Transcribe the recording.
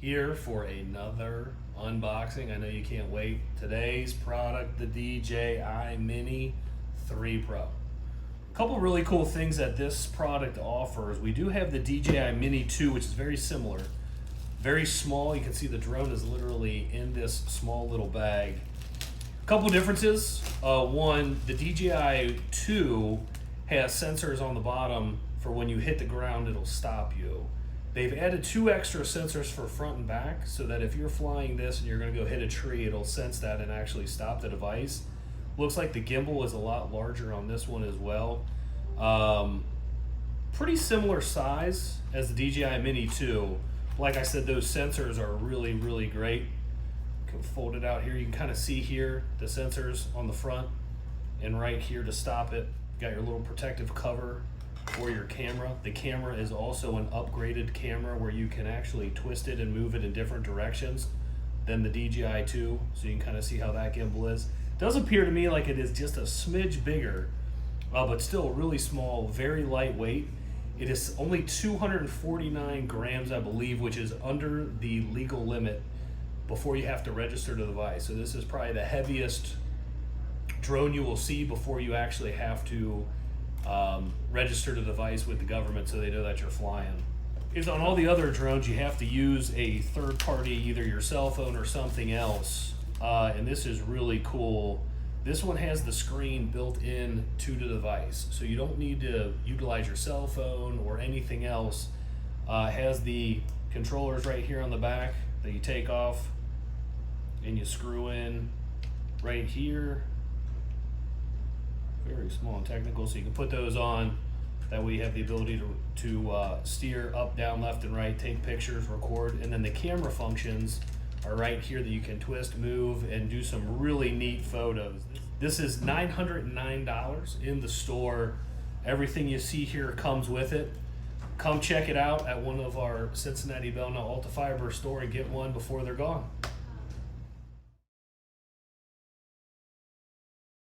Here for another unboxing. I know you can't wait. Today's product, the DJI Mini 3 Pro. A couple really cool things that this product offers. We do have the DJI Mini 2, which is very similar. Very small. You can see the drone is literally in this small little bag. A couple differences. One, the DJI 2 has sensors on the bottom for when you hit the ground, it'll stop you. They've added 2 extra sensors for front and back so that if you're flying this and you're going to go hit a tree, it'll sense that and actually stop the device. Looks like the gimbal is a lot larger on this one as well. Pretty similar size as the DJI Mini 2. Like I said, those sensors are really, really great. You can fold it out here. You can kind of see here the sensors on the front and right here to stop it. You got your little protective cover for your camera. The camera is also an upgraded camera where you can actually twist it and move it in different directions than the DJI 2, so you can kind of see how that gimbal is. It does appear to me like it is just a smidge bigger, but still really small, very lightweight. It is only 249 grams, I believe, which is under the legal limit before you have to register the device. So this is probably the heaviest drone you will see before you actually have to register the device with the government so they know that you're flying. Is on all the other drones you have to use a third party, either your cell phone or something else, and this is really cool. This one has the screen built in to the device, so you don't need to utilize your cell phone or anything else. It has the controllers right here on the back that you take off and you screw in right here. Very small and technical, so you can put those on. That way you have the ability to steer up, down, left, and right, take pictures, record, and then the camera functions are right here that you can twist, move, and do some really neat photos. This is $909 in the store. Everything you see here comes with it. Come check it out at one of our Cincinnati Bell Now Alta Fiber store and get one before they're gone.